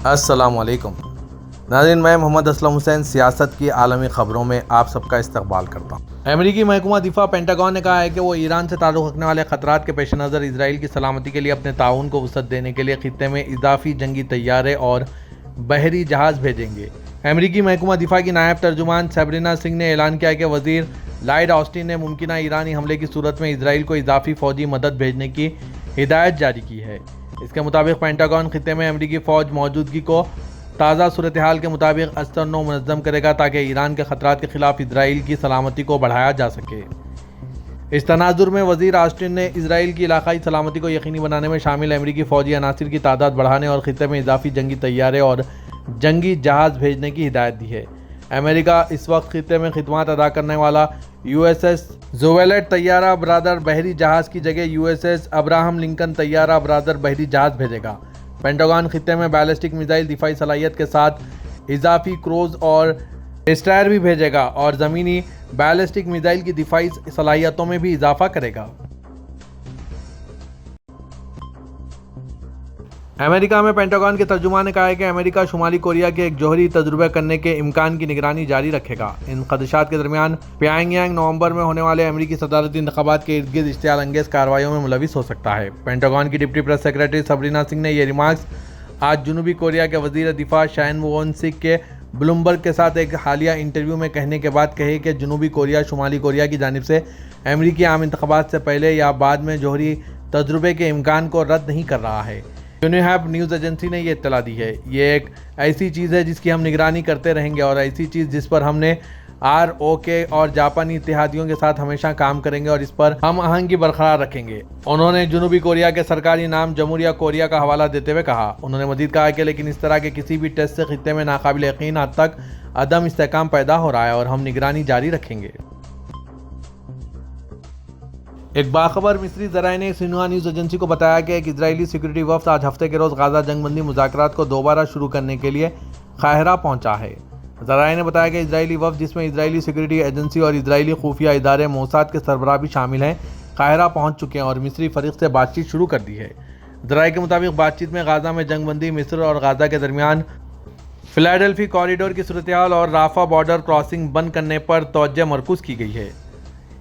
السلام علیکم ناظرین، میں محمد اسلم حسین سیاست کی عالمی خبروں میں آپ سب کا استقبال کرتا ہوں۔ امریکی محکمہ دفاع پینٹاگون نے کہا ہے کہ وہ ایران سے تعلق رکھنے والے خطرات کے پیش نظر اسرائیل کی سلامتی کے لیے اپنے تعاون کو وسعت دینے کے لیے خطے میں اضافی جنگی طیارے اور بحری جہاز بھیجیں گے۔ امریکی محکمہ دفاع کی نائب ترجمان سیبرینا سنگھ نے اعلان کیا کہ وزیر لائیڈ آسٹن نے ممکنہ ایرانی حملے کی صورت میں اسرائیل کو اضافی فوجی مدد بھیجنے کی ہدایت جاری کی ہے۔ اس کے مطابق پینٹاگون خطے میں امریکی فوج موجودگی کو تازہ صورتحال کے مطابق ازسر منظم کرے گا تاکہ ایران کے خطرات کے خلاف اسرائیل کی سلامتی کو بڑھایا جا سکے۔ اس تناظر میں وزیر آسٹن نے اسرائیل کی علاقائی سلامتی کو یقینی بنانے میں شامل امریکی فوجی عناصر کی تعداد بڑھانے اور خطے میں اضافی جنگی طیارے اور جنگی جہاز بھیجنے کی ہدایت دی ہے۔ امریکہ اس وقت خطے میں خدمات ادا کرنے والا USS زویلٹ طیارہ بردار بحری جہاز کی جگہ USS ابراہم لنکن طیارہ بردار بحری جہاز بھیجے گا۔ پینٹاگون خطے میں بیلسٹک میزائل دفاعی صلاحیت کے ساتھ اضافی کروز اور ڈسٹرائر بھی بھیجے گا اور زمینی بیلسٹک میزائل کی دفاعی صلاحیتوں میں بھی اضافہ کرے گا۔ امریکہ میں پینٹاگون کے ترجمان نے کہا ہے کہ امریکہ شمالی کوریا کے ایک جوہری تجربہ کرنے کے امکان کی نگرانی جاری رکھے گا۔ ان خدشات کے درمیان پیانگ یانگ نومبر میں ہونے والے امریکی صدارتی انتخابات کے ارد گرد اشتعال انگیز کارروائیوں میں ملوث ہو سکتا ہے۔ پینٹاگون کی ڈپٹی پریس سیکرٹری سیبرینا سنگھ نے یہ ریمارکس آج جنوبی کوریا کے وزیر دفاع شان وون سک کے بلومبرگ کے ساتھ ایک حالیہ انٹرویو میں کہنے کے بعد کہی کہ جنوبی کوریا شمالی کوریا کی جانب سے امریکی عام انتخابات سے پہلے یا بعد میں جوہری تجربے کے امکان کو رد نہیں کر رہا ہے۔ یونیہیپ نیوز ایجنسی نے یہ اطلاع دی ہے۔ یہ ایک ایسی چیز ہے جس کی ہم نگرانی کرتے رہیں گے اور ایسی چیز جس پر ہم نے ROK اور جاپانی اتحادیوں کے ساتھ ہمیشہ کام کریں گے اور اس پر ہم آہنگی برقرار رکھیں گے۔ انہوں نے جنوبی کوریا کے سرکاری نام جمہوریہ کوریا کا حوالہ دیتے ہوئے کہا۔ انہوں نے مزید کہا کہ لیکن اس طرح کے کسی بھی ٹیسٹ سے خطے میں ناقابل یقین حد تک عدم استحکام پیدا ہو رہا ہے اور ہم نگرانی جاری رکھیں گے۔ ایک باخبر مصری ذرائع نے سنہوا نیوز ایجنسی کو بتایا کہ ایک اسرائیلی سیکورٹی وفد آج ہفتے کے روز غزہ جنگ بندی مذاکرات کو دوبارہ شروع کرنے کے لیے قاہرہ پہنچا ہے۔ ذرائع نے بتایا کہ اسرائیلی وفد جس میں اسرائیلی سیکورٹی ایجنسی اور اسرائیلی خفیہ ادارے موساد کے سربراہ بھی شامل ہیں، قاہرہ پہنچ چکے ہیں اور مصری فریق سے بات چیت شروع کر دی ہے۔ ذرائع کے مطابق بات چیت میں غزہ میں جنگ بندی، مصر اور غزہ کے درمیان فلیڈلفی کوریڈور کی صورتحال اور رافع بارڈر کراسنگ بند کرنے پر توجہ مرکوز کی گئی ہے۔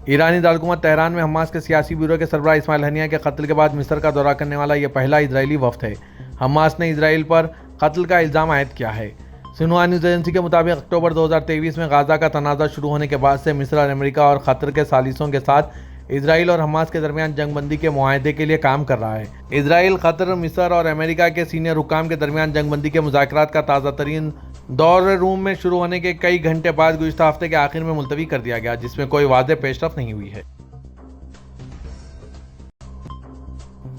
ایرانی دارالحکومت تہران میں حماس کے سیاسی بیورو کے سربراہ اسماعیل ہنیہ کے قتل کے بعد مصر کا دورہ کرنے والا یہ پہلا اسرائیلی وفد ہے۔ حماس نے اسرائیل پر قتل کا الزام عائد کیا ہے۔ سنہوا نیوز ایجنسی کے مطابق اکتوبر 2023 میں غزہ کا تنازع شروع ہونے کے بعد سے مصر اور امریکہ اور قطر کے ثالثوں کے ساتھ اسرائیل اور حماس کے درمیان جنگ بندی کے معاہدے کے لیے کام کر رہا ہے۔ اسرائیل، قطر، مصر اور امریکہ کے سینئر حکام کے درمیان جنگ بندی کے مذاکرات کا تازہ ترین دور روم میں شروع ہونے کے کئی گھنٹے بعد گزشتہ ہفتے کے آخر میں ملتوی کر دیا گیا، جس میں کوئی واضح پیش رفت نہیں ہوئی ہے۔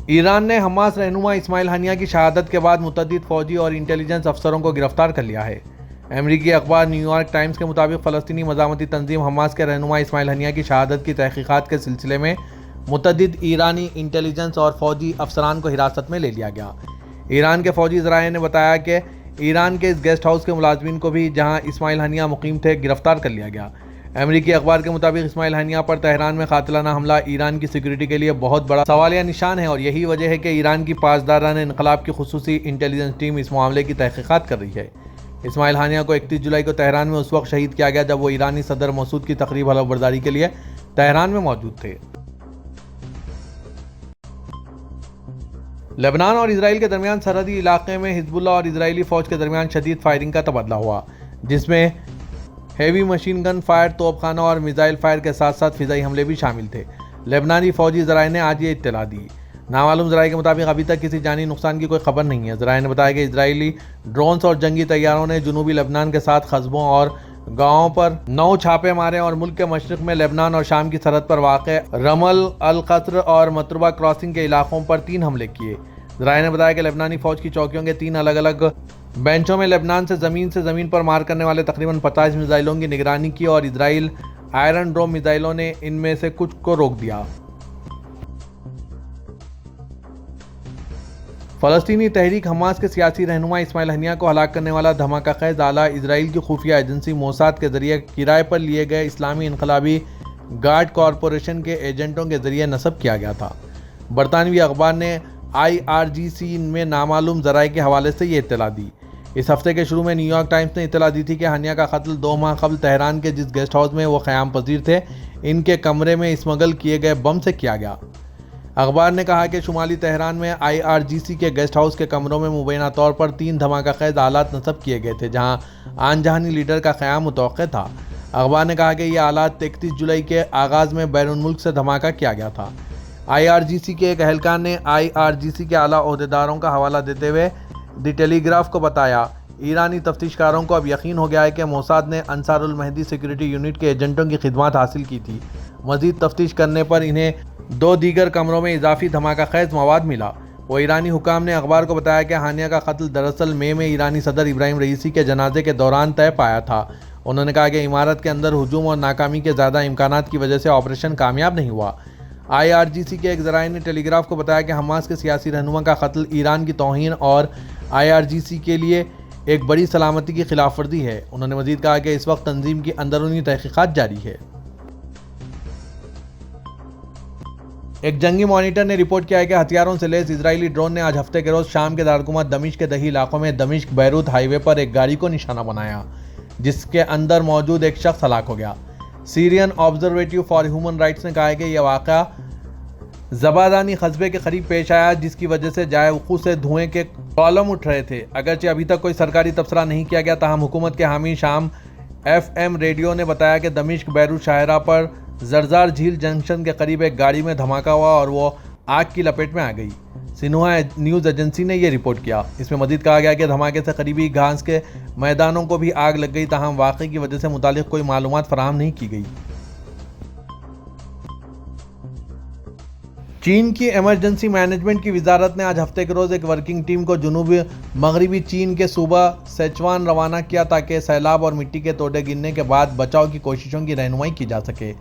ایران نے حماس رہنما اسماعیل ہنیہ کی شہادت کے بعد متعدد فوجی اور انٹیلیجنس افسروں کو گرفتار کر لیا ہے۔ امریکی اخبار نیویارک ٹائمز کے مطابق فلسطینی مزاحمتی تنظیم حماس کے رہنما اسماعیل ہنیہ کی شہادت کی تحقیقات کے سلسلے میں متعدد ایرانی انٹیلیجنس اور فوجی افسران کو حراست میں لے لیا گیا۔ ایران کے فوجی ذرائع نے بتایا کہ ایران کے اس گیسٹ ہاؤس کے ملازمین کو بھی جہاں اسماعیل ہنیہ مقیم تھے گرفتار کر لیا گیا۔ امریکی اخبار کے مطابق اسماعیل ہنیہ پر تہران میں قاتلانہ حملہ ایران کی سیکورٹی کے لیے بہت بڑا سوالیہ نشان ہے اور یہی وجہ ہے کہ ایران کی پاسداران انقلاب کی خصوصی انٹیلیجنس ٹیم اس معاملے کی تحقیقات کر رہی ہے۔ اسماعیل ہنیہ کو 31 جولائی کو تہران میں اس وقت شہید کیا گیا جب وہ ایرانی صدر مسعود کی تقریب حلف برداری کے لیے تہران میں موجود تھے۔ لبنان اور اسرائیل کے درمیان سرحدی علاقے میں حزب اللہ اور اسرائیلی فوج کے درمیان شدید فائرنگ کا تبادلہ ہوا، جس میں ہیوی مشین گن فائر، توپ خانوں اور میزائل فائر کے ساتھ ساتھ فضائی حملے بھی شامل تھے۔ لبنانی فوجی ذرائع نے آج یہ اطلاع دی۔ نامعلوم ذرائع کے مطابق ابھی تک کسی جانی نقصان کی کوئی خبر نہیں ہے۔ ذرائع نے بتایا کہ اسرائیلی ڈرونز اور جنگی طیاروں نے جنوبی لبنان کے ساتھ قصبوں اور گاؤں پر 9 چھاپے مارے اور ملک کے مشرق میں لبنان اور شام کی سرحد پر واقع رمل، القصر اور متربہ کراسنگ کے علاقوں پر 3 حملے کیے۔ ذرائع نے بتایا کہ لبنانی فوج کی چوکیوں کے 3 الگ الگ بینچوں میں لبنان سے زمین پر مار کرنے والے تقریباً 50 میزائلوں کی نگرانی کی اور اسرائیل آئرن ڈوم میزائلوں نے ان میں سے کچھ کو روک دیا۔ فلسطینی تحریک حماس کے سیاسی رہنما اسماعیل ہنیہ کو ہلاک کرنے والا دھماکہ خیز آلہ اسرائیل کی خفیہ ایجنسی موساد کے ذریعے کرائے پر لیے گئے اسلامی انقلابی گارڈ کارپوریشن کے ایجنٹوں کے ذریعے نصب کیا گیا تھا۔ برطانوی اخبار نے IRGC میں نامعلوم ذرائع کے حوالے سے یہ اطلاع دی۔ اس ہفتے کے شروع میں نیو یارک ٹائمز نے اطلاع دی تھی کہ ہانیہ کا قتل 2 ماہ قبل تہران کے جس گیسٹ ہاؤس میں وہ قیام پذیر تھے ان کے کمرے میں اسمگل کیے گئے بم سے کیا گیا۔ اخبار نے کہا کہ شمالی تہران میں IRGC کے گیسٹ ہاؤس کے کمروں میں مبینہ طور پر 3 دھماکہ خیز آلات نصب کیے گئے تھے جہاں آن جہانی لیڈر کا قیام متوقع تھا۔ اخبار نے کہا کہ یہ آلات 31 جولائی کے آغاز میں بیرون ملک سے دھماکہ کیا گیا تھا۔ IRGC کے ایک اہلکار نے IRGC کے اعلیٰ عہدیداروں کا حوالہ دیتے ہوئے دی ٹیلی گراف کو بتایا، ایرانی تفتیش کاروں کو اب یقین ہو گیا ہے کہ موساد نے انصار المہدی سیکورٹی یونٹ کے ایجنٹوں کی خدمات حاصل کی تھی۔ مزید تفتیش کرنے پر انہیں 2 دیگر کمروں میں اضافی دھماکہ خیز مواد ملا۔ وہ ایرانی حکام نے اخبار کو بتایا کہ ہانیہ کا قتل دراصل مئی میں ایرانی صدر ابراہیم رئیسی کے جنازے کے دوران طے پایا تھا۔ انہوں نے کہا کہ عمارت کے اندر ہجوم اور ناکامی کے زیادہ امکانات کی وجہ سے آپریشن کامیاب نہیں ہوا۔ IRGC کے ایک ذرائع نے ٹیلی گراف کو بتایا کہ حماس کے سیاسی رہنما کا قتل ایران کی توہین اور IRGC کے لیے ایک بڑی سلامتی کی خلاف ورزی ہے۔ انہوں نے مزید کہا کہ اس وقت تنظیم کی اندرونی تحقیقات جاری ہے۔ ایک جنگی مانیٹر نے رپورٹ کیا ہے کہ ہتھیاروں سے لیس اسرائیلی ڈرون نے آج ہفتے کے روز شام کے دارالحکومت دمشق کے دیہی علاقوں میں دمشق بیروت ہائی وے پر ایک گاڑی کو نشانہ بنایا جس کے اندر موجود ایک شخص ہلاک ہو گیا۔ سیرین آبزرویٹو فار ہیومن رائٹس نے کہا ہے کہ یہ واقعہ زبادانی قصبے کے قریب پیش آیا جس کی وجہ سے جائے وقوع سے دھوئیں کے کالم اٹھ رہے تھے۔ اگرچہ ابھی تک کوئی سرکاری تبصرہ نہیں کیا گیا، تاہم حکومت کے حامی شام FM ریڈیو نے بتایا کہ دمشق بیروت شاہراہ پر زرزار جھیل جنکشن کے قریب ایک گاڑی میں دھماکہ ہوا اور وہ آگ کی لپیٹ میں آ گئی۔ سنہوا نیوز ایجنسی نے یہ رپورٹ کیا۔ اس میں مزید کہا گیا کہ دھماکے سے قریبی گھاس کے میدانوں کو بھی آگ لگ گئی، تاہم واقعے کی وجہ سے متعلق کوئی معلومات فراہم نہیں کی گئی۔ چین کی ایمرجنسی مینجمنٹ کی وزارت نے آج ہفتے کے روز ایک ورکنگ ٹیم کو جنوب مغربی چین کے صوبہ سیچوان روانہ کیا تاکہ سیلاب اور مٹی کے تودے گرنے کے بعد بچاؤ کی کوششوں کی رہنمائی کی جا سکے۔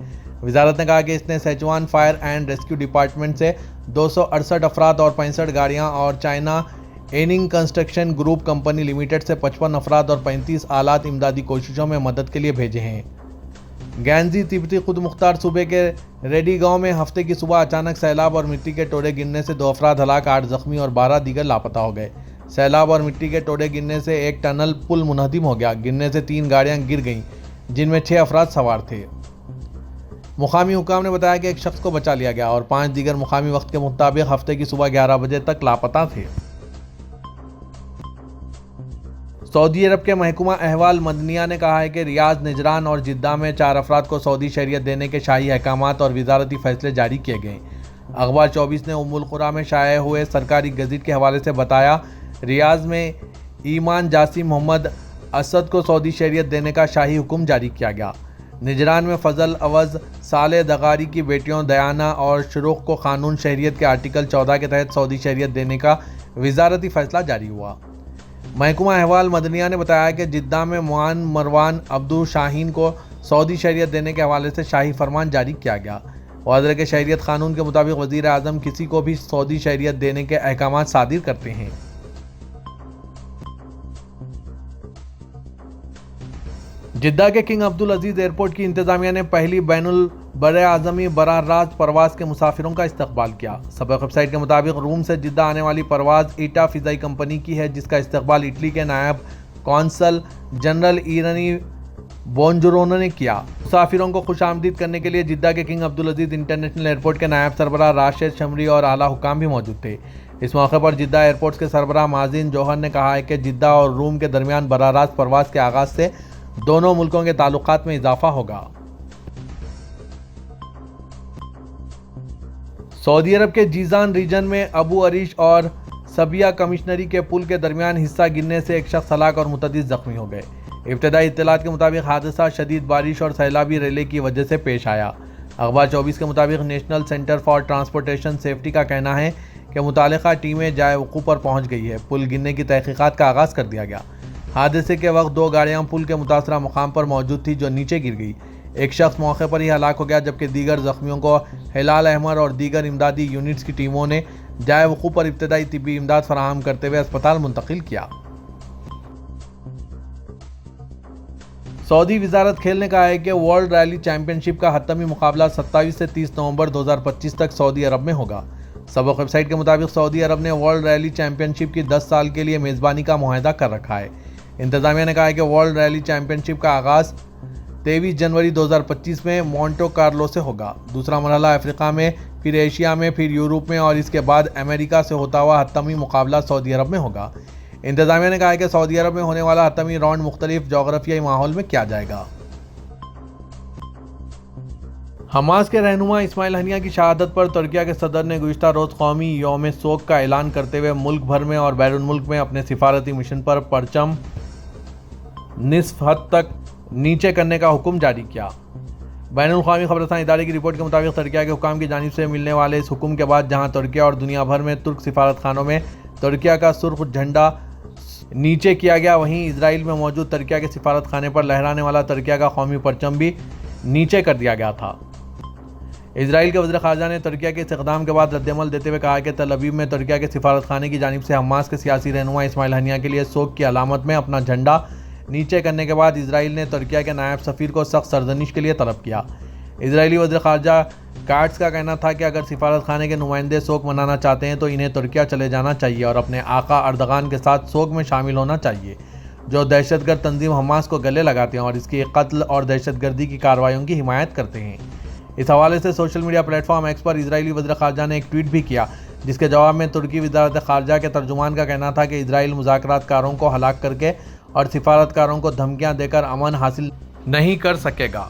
وزارت نے کہا کہ اس نے Sichuan fire and rescue department سے 268 افراد اور 65 گاڑیاں اور China Anning construction group company limited سے 55 افراد اور 35 آلات امدادی کوششوں میں مدد کے لیے بھیجے ہیں۔ گینزی تبتی خود مختار صوبے کے ریڈی گاؤں میں ہفتے کی صبح اچانک سیلاب اور مٹی کے ٹوڑے گرنے سے 2 افراد ہلاک، 8 زخمی اور 12 دیگر لاپتہ ہو گئے۔ سیلاب اور مٹی کے ٹوڑے گرنے سے ایک ٹنل پل منہدم ہو گیا۔ گرنے سے 3 گاڑیاں گر گئیں جن میں 6 افراد سوار تھے۔ مقامی حکام نے بتایا کہ ایک شخص کو بچا لیا گیا اور 5 دیگر مقامی وقت کے مطابق ہفتے کی صبح 11 بجے تک لاپتہ تھے۔ سعودی عرب کے محکمہ احوال مدنیہ نے کہا ہے کہ ریاض، نجران اور جدہ میں 4 افراد کو سعودی شہریت دینے کے شاہی احکامات اور وزارتی فیصلے جاری کیے گئے۔ اخبار 24 نے ام القریٰ میں شائع ہوئے سرکاری گزٹ کے حوالے سے بتایا، ریاض میں ایمان جاسم محمد اسد کو سعودی شہریت دینے کا شاہی حکم جاری کیا گیا۔ نجران میں فضل عوض صالح دغاری کی بیٹیوں دیانہ اور شروق کو قانون شہریت کے آرٹیکل 14 کے تحت سعودی شہریت دینے کا وزارتی فیصلہ جاری ہوا۔ محکمہ احوال مدنیہ نے بتایا کہ جدہ میں معان مروان عبدو شاہین کو سعودی شہریت دینے کے حوالے سے شاہی فرمان جاری کیا گیا۔ واضح ہے کہ شہریت قانون کے مطابق وزیر اعظم کسی کو بھی سعودی شہریت دینے کے احکامات صادر کرتے ہیں۔ جدہ کے کنگ عبدالعزیز ایئرپورٹ کی انتظامیہ نے پہلی بین البراعظمی براہ راست پرواز کے مسافروں کا استقبال کیا۔ سابق ویب سائٹ کے مطابق روم سے جدہ آنے والی پرواز ایٹا فضائی کمپنی کی ہے، جس کا استقبال اٹلی کے نائب قونصل جنرل ایرانی بونجورونو نے کیا۔ مسافروں کو خوش آمدید کرنے کے لیے جدہ کے کنگ عبدالعزیز انٹرنیشنل ایئرپورٹ کے نائب سربراہ راشد شمری اور اعلیٰ حکام بھی موجود تھے۔ اس موقع پر جدہ ایئرپورٹ کے سربراہ مازن جوہر نے کہا ہے کہ جدہ اور روم کے درمیان براہ راست پرواز کے آغاز سے دونوں ملکوں کے تعلقات میں اضافہ ہوگا۔ سعودی عرب کے جیزان ریجن میں ابو عریش اور سبیہ کمشنری کے پل کے درمیان حصہ گرنے سے ایک شخص ہلاک اور متعدد زخمی ہو گئے۔ ابتدائی اطلاعات کے مطابق حادثہ شدید بارش اور سیلابی ریلے کی وجہ سے پیش آیا۔ اخبار 24 کے مطابق national centre for transportation safety کا کہنا ہے کہ متعلقہ ٹیمیں جائے وقوع پر پہنچ گئی ہے۔ پل گرنے کی تحقیقات کا آغاز کر دیا گیا۔ حادثے کے وقت 2 گاڑیاں پل کے متاثرہ مقام پر موجود تھیں جو نیچے گر گئی۔ ایک شخص موقع پر ہی ہلاک ہو گیا جبکہ دیگر زخمیوں کو ہلال احمر اور دیگر امدادی یونٹس کی ٹیموں نے جائے وقوع پر ابتدائی طبی امداد فراہم کرتے ہوئے اسپتال منتقل کیا۔ سعودی وزارت کھیل نے کہا ہے کہ ورلڈ ریلی چیمپئن شپ کا حتمی مقابلہ 27 سے 30 نومبر 2025 تک سعودی عرب میں ہوگا۔ سبق ویب سائٹ کے مطابق سعودی عرب نے ورلڈ ریلی چیمپئن شپ کی 10 سال کے لیے میزبانی کا معاہدہ کر رکھا ہے۔ انتظامیہ نے کہا ہے کہ ورلڈ ریلی چیمپئن شپ کا آغاز 23 جنوری 2025 میں مونٹو کارلو سے ہوگا۔ دوسرا مرحلہ افریقہ میں، پھر ایشیا میں، پھر یورپ میں اور اس کے بعد امریکہ سے ہوتا ہوا حتمی مقابلہ سعودی عرب میں ہوگا۔ انتظامیہ نے کہا ہے کہ سعودی عرب میں ہونے والا حتمی راؤنڈ مختلف جغرافیائی ماحول میں کیا جائے گا۔ حماس کے رہنما اسماعیل ہنیہ کی شہادت پر ترکیہ کے صدر نے گزشتہ روز قومی یوم سوگ کا اعلان کرتے ہوئے ملک بھر میں اور بیرون ملک میں اپنے سفارتی مشن پر پرچم نصف حد تک نیچے کرنے کا حکم جاری کیا۔ بین الاقوامی خبررساں ادارے کی رپورٹ کے مطابق ترکیہ کے حکام کی جانب سے ملنے والے اس حکم کے بعد جہاں ترکیہ اور دنیا بھر میں ترک سفارت خانوں میں ترکیہ کا سرخ جھنڈا نیچے کیا گیا، وہیں اسرائیل میں موجود ترکیہ کے سفارت خانے پر لہرانے والا ترکیہ کا قومی پرچم بھی نیچے کر دیا گیا تھا۔ اسرائیل کے وزیر خارجہ نے ترکیہ کے اس اقدام کے بعد رد عمل دیتے ہوئے کہا کہ تل ابیب میں ترکیہ کے سفارت خانے کی جانب سے حماس کے سیاسی رہنما اسماعیل ہنیہ کے لیے سوگ کی علامت میں اپنا جھنڈا نیچے کرنے کے بعد اسرائیل نے ترکیہ کے نائب سفیر کو سخت سرزنش کے لیے طلب کیا۔ اسرائیلی وزیر خارجہ کاٹس کا کہنا تھا کہ اگر سفارت خانے کے نمائندے سوگ منانا چاہتے ہیں تو انہیں ترکیہ چلے جانا چاہیے اور اپنے آقا اردغان کے ساتھ سوگ میں شامل ہونا چاہیے، جو دہشت گرد تنظیم حماس کو گلے لگاتے ہیں اور اس کی قتل اور دہشت گردی کی کارروائیوں کی حمایت کرتے ہیں۔ اس حوالے سے social media platform X پر اسرائیلی وزیر خارجہ نے ایک ٹویٹ بھی کیا، جس کے جواب میں ترکی وزارت خارجہ کے ترجمان کا کہنا تھا کہ اسرائیل مذاکرات کاروں کو ہلاک کر کے اور سفارتکاروں کو دھمکیاں دے کر امن حاصل نہیں کر سکے گا۔